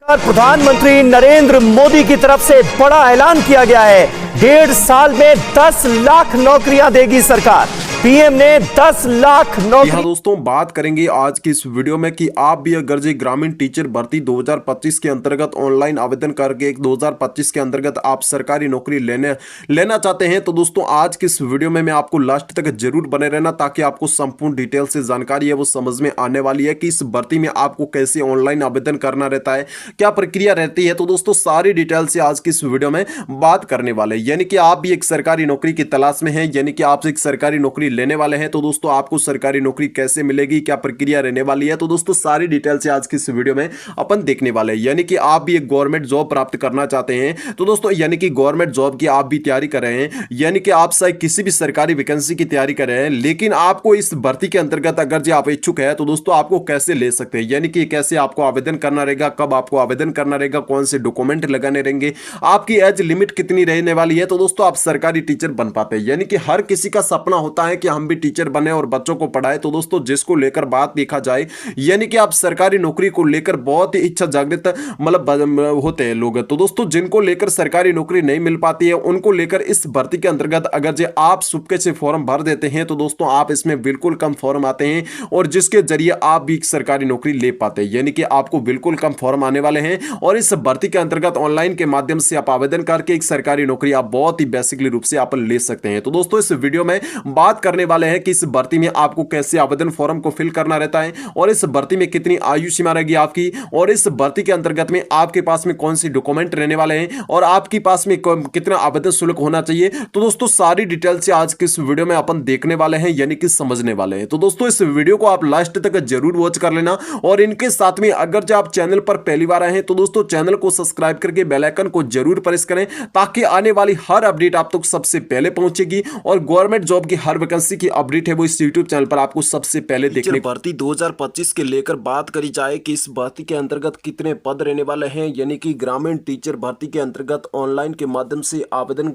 प्रधानमंत्री नरेंद्र मोदी की तरफ से बड़ा ऐलान किया गया है। 1.5 साल में 10 लाख नौकरियां देगी सरकार। पीएम ने 10 लाख नौकरी। हाँ दोस्तों, बात करेंगे आज की इस वीडियो में कि आप भी अगर जो ग्रामीण टीचर भर्ती 2025 के अंतर्गत ऑनलाइन आवेदन करके 2025 के अंतर्गत आप सरकारी नौकरी लेना चाहते हैं तो दोस्तों आज की इस वीडियो में मैं आपको लास्ट तक जरूर बने रहना, ताकि आपको संपूर्ण डिटेल से जानकारी है वो समझ में आने वाली है कि इस भर्ती में आपको कैसे ऑनलाइन आवेदन करना रहता है, क्या प्रक्रिया रहती है। तो दोस्तों सारी डिटेल से आज की इस वीडियो में बात करने वाले, यानी कि आप भी एक सरकारी नौकरी की तलाश में हैं, यानी कि आप एक सरकारी नौकरी लेने वाले हैं, तो दोस्तों आपको सरकारी नौकरी कैसे मिलेगी, क्या प्रक्रिया रहने वाली है, तो दोस्तों सारी डिटेल से आज की इस वीडियो में अपन देखने वाले हैं। यानी कि आप भी एक गवर्नमेंट जॉब प्राप्त करना चाहते हैं तो दोस्तों यानी कि गवर्नमेंट जॉब की आप भी तैयारी कर रहे हैं, यानी कि आप शायद किसी भी सरकारी वैकेंसी की तैयारी कर रहे हैं, लेकिन आपको इस भर्ती के अंतर्गत अगर जो आप इच्छुक है तो दोस्तों आपको कैसे ले सकते हैं, यानी कि कैसे आपको आवेदन करना रहेगा, कब आपको आवेदन करना रहेगा, कौन से डॉक्यूमेंट लगाने रहेंगे, आपकी एज लिमिट कितनी रहने वाली है, तो दोस्तों आप सरकारी टीचर बन पाते हैं। यानी कि हर किसी का सपना होता है कि हम भी टीचर बने और बच्चों को पढ़ाए। तो दोस्तों जिसको लेकर बात देखा जाए, यानी कि आप सरकारी नौकरी को लेकर बहुत ही इच्छा जागृत मतलब होते हैं लोग, तो दोस्तों जिनको लेकर सरकारी नौकरी नहीं मिल पाती है उनको लेकर इस भर्ती के अंतर्गत अगर जो आप सुपके से फॉर्म भर देते हैं तो दोस्तों आप इसमें बिल्कुल कम फॉर्म आते हैं और जिसके जरिए आप भी सरकारी नौकरी ले पाते हैं, यानी कि आपको बिल्कुल कम फॉर्म आने वाले हैं और इस भर्ती के अंतर्गत ऑनलाइन के माध्यम से आप आवेदन करके एक सरकारी नौकरी आप बहुत ही बेसिकली रूप से आप ले सकते हैं। तो दोस्तों इस वीडियो में बात करने वाले हैं कि इस भर्ती में आपको कैसे आवेदन फॉर्म को फिल करना रहता है और इस भर्ती में कितनी आयु सीमा रहेगी आपकी, और इस भर्ती के अंतर्गत में आपके पास में कौन सी डॉक्यूमेंट रहने वाले हैं और आपके पास में कितना आवेदन शुल्क होना चाहिए। तो दोस्तों सारी डिटेल से आज के इस वीडियो में अपन देखने वाले हैं, यानी कि समझने वाले हैं। तो दोस्तों इस वीडियो को आप लास्ट तक जरूर वॉच कर लेना और इनके साथ में अगर जो आप चैनल पर पहली बार आए हैं तो दोस्तों चैनल को सब्सक्राइब करके बेल आइकन को जरूर प्रेस करें, ताकि आने वाली हर अपडेट आप तक सबसे पहले पहुंचेगी और गवर्नमेंट जॉब की हर वैकेंसी की अपडेट है वो इस यूट्यूब चैनल पर आपको सबसे पहले देखने। भर्ती 2025 के लेकर बात करी जाए कि इस भर्ती के अंतर्गत कितने पद रहने वाले हैं, यानी कि ग्रामीण टीचर भर्ती के अंतर्गत ऑनलाइन के माध्यम से आवेदन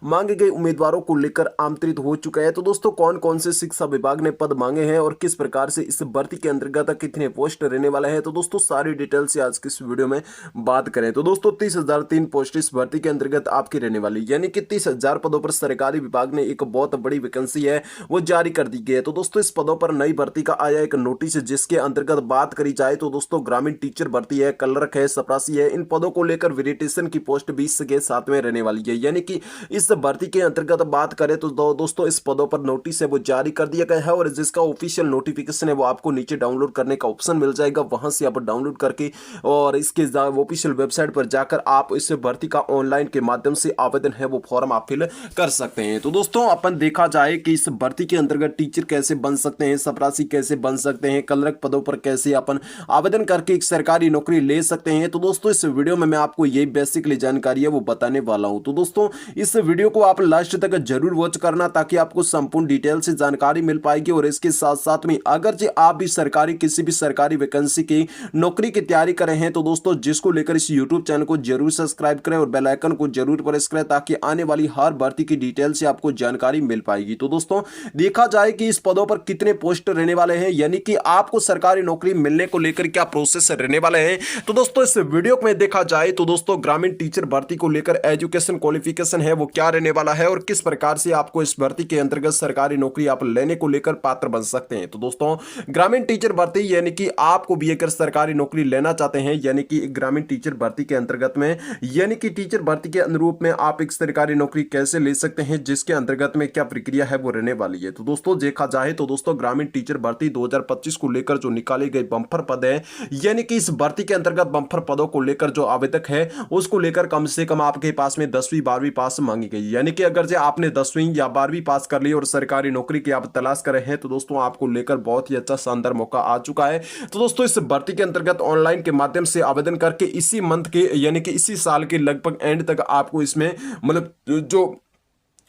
मांगे गए उम्मीदवारों को लेकर आमंत्रित हो चुका है। तो दोस्तों कौन कौन से शिक्षा विभाग ने पद मांगे हैं और किस प्रकार से इस भर्ती के अंतर्गत कितने पोस्ट रहने वाले हैं, तो दोस्तों सारी डिटेल से आज की इस वीडियो में बात करें। तो दोस्तों 30,003 पोस्ट इस भर्ती के अंतर्गत आपकी रहने वाली, यानी कि 30,000 पदों पर सरकारी विभाग ने एक बहुत बड़ी वैकेंसी है वो जारी कर दी गई है। तो दोस्तों इस पदों पर नई भर्ती का आया एक नोटिस, जिसके अंतर्गत बात करी जाए तो दोस्तों ग्रामीण टीचर भर्ती है, क्लर्क है, चपरासी है, इन पदों को लेकर वेरिएशन की पोस्ट 20 के साथ में रहने वाली है। यानी कि इस भर्ती के अंतर्गत बात करें तो दोस्तों इस पदों पर नोटिस है वो जारी कर दिया गया है और जिसका ऑफिशियल नोटिफिकेशन है वो आपको नीचे डाउनलोड करने का ऑप्शन मिल जाएगा, वहां से आप डाउनलोड करके और इसके ऑफिशियल वेबसाइट पर जाकर आप इस भर्ती का ऑनलाइन के माध्यम से आवेदन है वो फॉर्म आप फिल कर सकते हैं। तो दोस्तों अपन देखा जाए कि इस भर्ती के अंतर्गत टीचर कैसे बन सकते हैं, चपरासी कैसे बन सकते हैं, क्लर्क पदों पर कैसे अपन आवेदन करके एक सरकारी नौकरी ले सकते हैं, तो दोस्तों इस वीडियो में मैं आपको यही बेसिकली जानकारी है वो बताने वाला हूं। तो दोस्तों इस वीडियो को आप लास्ट तक जरूर वॉच करना, ताकि आपको संपूर्ण डिटेल से जानकारी मिल पाएगी और इसके साथ साथ में अगर जो आप भी सरकारी किसी भी सरकारी वैकेंसी की नौकरी की तैयारी कर रहे हैं तो दोस्तों जिसको लेकर इस यूट्यूब चैनल को जरूर सब्सक्राइब करें और बेल आइकन को जरूर प्रेस करें, ताकि आने वाली हर भर्ती की डिटेल से आपको जानकारी मिल पाएगी। तो दोस्तों देखा जाए कि इस पदों पर कितने पोस्ट रहने वाले हैं, यानी कि आपको सरकारी नौकरी मिलने को लेकर क्या प्रोसेस रहने वाले हैं, तो दोस्तों इस वीडियो में देखा जाए तो दोस्तों ग्रामीण टीचर भर्ती को लेकर एजुकेशन क्वालिफिकेशन है वो क्या रहने वाला है और किस प्रकार से आपको इस भर्ती के अंतर्गत सरकारी नौकरी आप लेने को लेकर पात्र बन सकते हैं। तो दोस्तों ग्रामीण टीचर भर्ती यानी कि आपको भी एक सरकारी नौकरी लेना चाहते हैं, यानी कि ग्रामीण टीचर भर्ती के अंतर्गत में यानी कि टीचर भर्ती के अनुरूप में आप एक सरकारी नौकरी कैसे ले सकते हैं, जिसके अंतर्गत में क्या प्रक्रिया है वो रहने वाली है। तो दोस्तों देखा जाए तो दोस्तों ग्रामीण टीचर भर्ती 2025 को लेकर जो निकाले गए बम्पर पद है, यानी कि इस भर्ती के अंतर्गत बम्पर पदों को लेकर जो आवेदक है उसको लेकर कम से कम आपके पास में 10वीं 12वीं पास मांगी गई, यानी कि अगर जो आपने 10वीं या 12वीं पास कर ली और सरकारी नौकरी की आप तलाश कर रहे हैं तो दोस्तों आपको लेकर बहुत ही अच्छा शानदार मौका आ चुका है। तो दोस्तों इस भर्ती के अंतर्गत ऑनलाइन के माध्यम से आवेदन करके इसी मंथ के यानी कि इसी साल के लगभग एंड तक आपको इसमें मतलब जो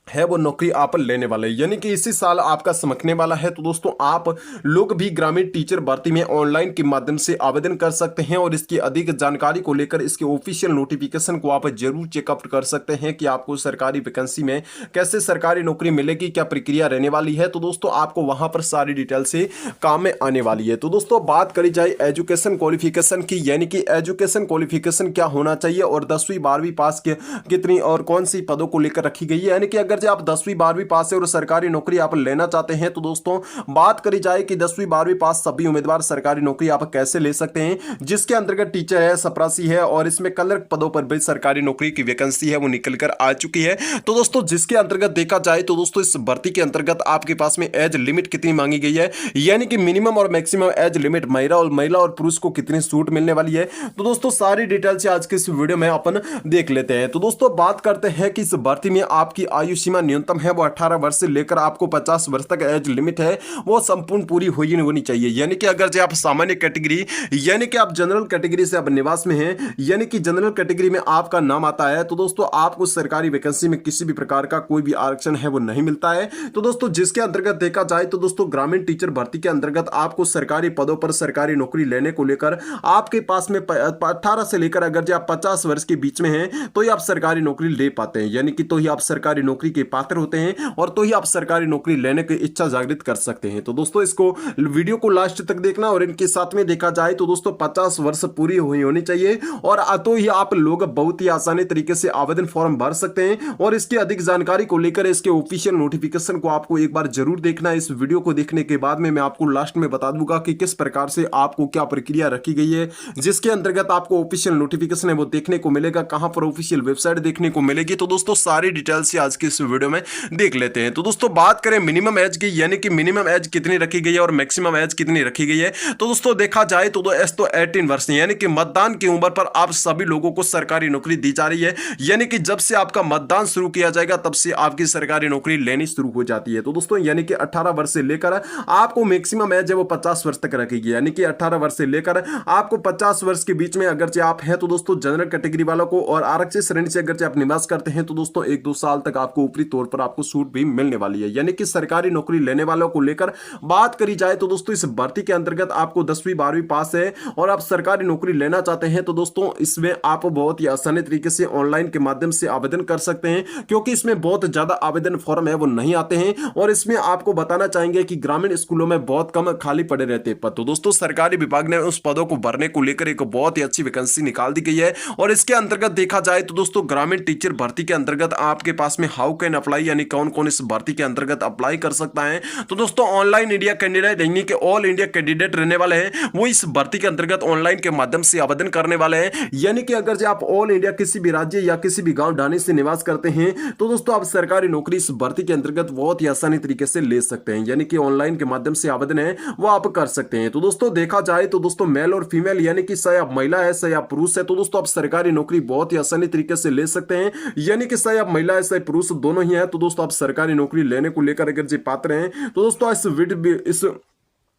है वो नौकरी आप लेने वाले हैं, यानी कि इसी साल आपका समकने वाला है। तो दोस्तों आप लोग भी ग्रामीण टीचर भर्ती में ऑनलाइन के माध्यम से आवेदन कर सकते हैं और इसकी अधिक जानकारी को लेकर इसके ऑफिशियल नोटिफिकेशन को आप जरूर चेकआउट कर सकते हैं कि आपको सरकारी वैकेंसी में कैसे सरकारी नौकरी मिलेगी, क्या प्रक्रिया रहने वाली है। तो दोस्तों आपको वहां पर सारी डिटेल से काम में आने वाली है। तो दोस्तों बात करी जाए एजुकेशन क्वालिफिकेशन की, यानी कि एजुकेशन क्वालिफिकेशन क्या होना चाहिए और 10वीं 12वीं पास के कितनी और कौन सी पदों को लेकर रखी गई है। यानी कि अगर जो आप 10वीं 12वीं पास है और सरकारी नौकरी आप लेना चाहते हैं तो दोस्तों बात करी जाए कि 10वीं 12वीं पास सभी उम्मीदवार सरकारी नौकरी आप कैसे ले सकते हैं, जिसके अंतर्गत टीचर है, चपरासी है और इसमें क्लर्क पदों पर भी सरकारी नौकरी की वैकेंसी है वो निकल कर आ चुकी है। तो दोस्तों जिसके अंतर्गत देखा जाए तो दोस्तों इस भर्ती के अंतर्गत आपके पास में एज लिमिट कितनी मांगी गई है, यानी कि मिनिमम और मैक्सिमम एज लिमिट महिला और पुरुष को कितनी छूट मिलने वाली है। तो दोस्तों सारी डिटेल से आज के इस वीडियो में अपन देख लेते हैं। तो दोस्तों बात करते हैं कि इस भर्ती में आपकी आयु सीमा न्यूनतम है वो 18 वर्ष से लेकर आपको 50 वर्ष तक एज लिमिट है वो संपूर्ण पूरी होनी चाहिए। यानी कि अगर जो आप सामान्य कैटेगरी यानी कि आप जनरल कैटेगरी से आप निवास में हैं, यानी कि जनरल कैटेगरी में आपका नाम आता है, तो दोस्तों आपको सरकारी वैकेंसी में किसी भी प्रकार का कोई भी आरक्षण है वो नहीं मिलता है। तो दोस्तों जिसके अंतर्गत देखा जाए तो दोस्तों ग्रामीण टीचर भर्ती के अंतर्गत आपको सरकारी पदों पर सरकारी नौकरी लेने को लेकर आपके पास में 18 से लेकर अगर जो आप 50 वर्ष के बीच में हैं तो ही आप सरकारी नौकरी ले पाते हैं, यानी कि तो ही आप सरकारी नौकरी के पात्र होते हैं और तो ही आप सरकारी नौकरी लेने की इच्छा जागृत कर सकते हैं। तो दोस्तों इसको वीडियो को लास्ट तक देखना और इनके साथ में देखा जाए तो दोस्तों 50 वर्ष पूरी हुई होनी चाहिए और तो ही आप लोग बहुत ही आसानी तरीके से आवेदन फॉर्म भर सकते हैं। और इसकी अधिक जानकारी को लेकर इसके ऑफिशियल नोटिफिकेशन को आपको एक बार जरूर देखना है। इस वीडियो को देखने के बाद में मैं आपको लास्ट में बता दूंगा कि किस प्रकार से आपको क्या प्रक्रिया रखी गई है, जिसके अंतर्गत आपको ऑफिशियल नोटिफिकेशन है वो देखने को मिलेगा, कहां पर ऑफिशियल वेबसाइट देखने को मिलेगी। तो दोस्तों सारी डिटेल से आज की इस वीडियो में देख लेते हैं। तो दोस्तों बात करें मिनिमम एज की, यानी कि मिनिमम एज कितनी रखी गई है और मैक्सिमम एज कितनी रखी गई है। तो दोस्तों देखा जाए तो 18 वर्ष यानी कि मतदान की उम्र पर आप सभी लोगों को सरकारी नौकरी दी जा रही है, यानी कि जब से आपका मतदान शुरू किया जाएगा तब से आपकी सरकारी नौकरी लेनी शुरू हो जाती है। तो दोस्तों यानी कि 18 वर्ष से लेकर आपको मैक्सिमम एज है वो 50 वर्ष तक रखेगी, यानी कि 18 वर्ष से लेकर आपको 50 वर्ष के बीच में अगर से आप हैं तो दोस्तों जनरल कैटेगरी वालों को और आरक्षित श्रेणी से अगर से आप निवास करते हैं तो दोस्तों 1-2 साल तक आपको ऊपरी तौर पर आपको छूट भी मिलने वाली है। यानी कि सरकारी नौकरी लेने वालों को लेकर बात करी जाए तो दोस्तों इस भर्ती के अंतर्गत आपको 10वीं 12वीं पास है और आप सरकारी नौकरी लेना चाहते हैं तो दोस्तों इसमें आप बहुत ही आसानी तरीके से ऑनलाइन के माध्यम से आवेदन कर सकते हैं, क्योंकि इसमें बहुत ज्यादा आवेदन फॉर्म है वो नहीं आते हैं और इसमें आपको बताना चाहेंगे कि ग्रामीण स्कूलों में बहुत कम खाली पड़े रहते हैं पद। तो दोस्तों सरकारी विभाग ने उस पदों को भरने को लेकर एक बहुत ही अच्छी वैकेंसी निकाल दी गई है और इसके अंतर्गत देखा जाए तो दोस्तों ग्रामीण टीचर भर्ती के अंतर्गत आपके पास में हाउ कैन अप्लाई, यानी कौन कौन इस भर्ती के अंतर्गत अप्लाई कर सकता है। तो दोस्तों ऑनलाइन इंडिया कैंडिडेट यानी कि ऑल इंडिया कैंडिडेट रहने वाले हैं वो इस भर्ती के अंतर्गत ऑनलाइन के माध्यम से आवेदन करने वाले हैं। यानी कि अगर आप ऑल इंडिया किसी भी राज्य या किसी भी गांव ढाणी से निवास करते हैं तो दोस्तों आप सरकारी नौकरी इस भर्ती के अंतर्गत बहुत ही आसानी तरीके से ले सकते हैं, यानी कि ऑनलाइन के माध्यम से आवेदन है वो आप कर सकते हैं। तो दोस्तों देखा जाए तो दोस्तों मेल और फीमेल यानी कि चाहे आप महिला है चाहे आप पुरुष है तो दोस्तों आप सरकारी नौकरी बहुत ही आसानी तरीके से ले सकते हैं, यानी कि चाहे आप महिला है चाहे पुरुष दोनों ही है तो दोस्तों आप सरकारी नौकरी लेने को लेकर अगर जी पात्र हैं तो दोस्तों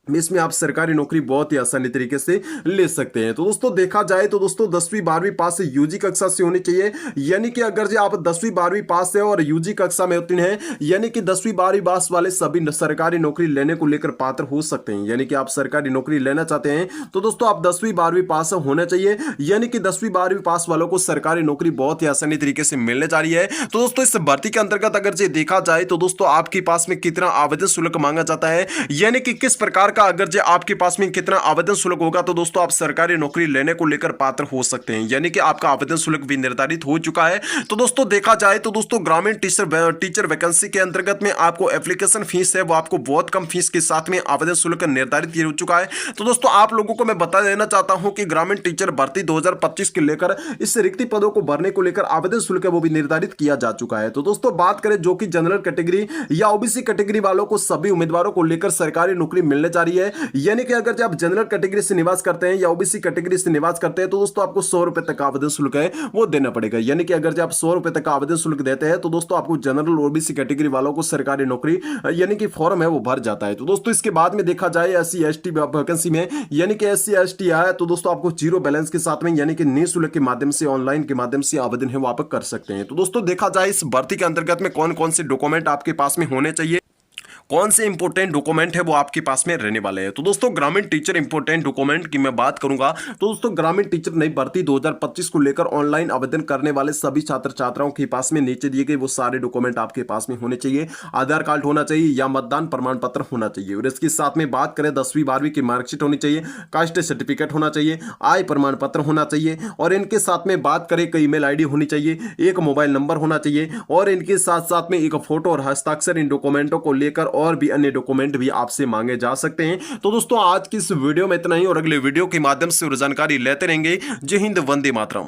इसमें आप सरकारी नौकरी बहुत ही आसानी तरीके से ले सकते हैं। तो दोस्तों देखा जाए तो दोस्तों 10वीं 12वीं पास से यूजी कक्षा से होनी चाहिए, यानी कि अगर जो आप 10वीं 12वीं पास है और यूजी कक्षा में उत्तीर्ण हैं, यानी कि 10वीं 12वीं पास वाले सभी सरकारी नौकरी लेने को लेकर पात्र हो सकते हैं। यानी कि आप सरकारी नौकरी लेना चाहते हैं तो दोस्तों आप 10वीं 12वीं पास होना चाहिए, यानी कि 10वीं 12वीं पास वालों को सरकारी नौकरी बहुत ही आसानी तरीके से मिलने जा रही है। तो दोस्तों इस भर्ती के अंतर्गत अगर जो देखा जाए तो दोस्तों आपके पास में कितना आवेदन शुल्क मांगा जाता है, यानी कि किस प्रकार का अगर जो आपके पास में कितना आवेदन शुल्क होगा तो दोस्तों आप सरकारी नौकरी लेने को लेकर पात्र हो सकते हैं, यानी कि आपका आवेदन शुल्क भी निर्धारित हो चुका है। तो दोस्तों देखा जाए तो दोस्तों ग्रामीण टीचर वैकेंसी के अंतर्गत में आपको एप्लीकेशन फीस है वो आपको बहुत कम फीस के साथ में आवेदन शुल्क निर्धारित किया हो चुका है। तो दोस्तों आप लोगों को मैं बता देना चाहता हूं कि ग्रामीण टीचर भर्ती 2025 के लेकर इस रिक्ति पदों को भरने को लेकर आवेदन शुल्क है वो भी निर्धारित किया जा चुका है। तो दोस्तों बात करें जो कि जनरल कैटेगरी या ओबीसी कैटेगरी वालों को सभी उम्मीदवारों को लेकर सरकारी नौकरी मिलने जा रही है। यानी कि अगर आप जनरल कैटेगरी से निवास करते हैं या ओबीसी कैटेगरी से निवास करते हैं तो दोस्तों आपको 100 रुपए तक आवेदन शुल्क है वो देना पड़ेगा। यानी कि अगर आप 100 रुपए तक आवेदन शुल्क देते हैं तो दोस्तों आपको जनरल ओबीसी कैटेगरी वालों को सरकारी नौकरी यानी कि फॉर्म है वो भर जाता है। तो दोस्तों इसके बाद में देखा जाए SC ST वैकेंसी में यानी कि SC ST आया तो दोस्तों आपको जीरो बैलेंस के साथ में यानी कि निःशुल्क के माध्यम से ऑनलाइन के माध्यम से आवेदन है वो आप कर सकते हैं। तो दोस्तों देखा जाए इस भर्ती के अंतर्गत में कौन कौन से डॉक्यूमेंट आपके पास में होने चाहिए, कौन से इंपॉर्टेंट डॉक्यूमेंट है वो आपके पास में रहने वाले हैं। तो दोस्तों ग्रामीण टीचर इंपॉर्टेंट डॉक्यूमेंट की मैं बात करूंगा तो दोस्तों ग्रामीण टीचर नई भर्ती 2025 को लेकर ऑनलाइन आवेदन करने वाले सभी छात्र छात्राओं के पास में नीचे दिए गए वो सारे डॉक्यूमेंट आपके पास में होने चाहिए। आधार कार्ड होना चाहिए या मतदान प्रमाण पत्र होना चाहिए और इसके साथ में बात करें 10वीं 12वीं की मार्कशीट होनी चाहिए, कास्ट सर्टिफिकेट होना चाहिए, आय प्रमाण पत्र होना चाहिए और इनके साथ में बात करें एक ईमेल आईडी होनी चाहिए, एक मोबाइल नंबर होना चाहिए और इनके साथ साथ में एक फोटो और हस्ताक्षर इन डॉक्यूमेंटों को लेकर और भी अन्य डॉक्यूमेंट भी आपसे मांगे जा सकते हैं। तो दोस्तों आज की इस वीडियो में इतना ही और अगले वीडियो के माध्यम से और जानकारी लेते रहेंगे। जय हिंद, वंदे मातरम।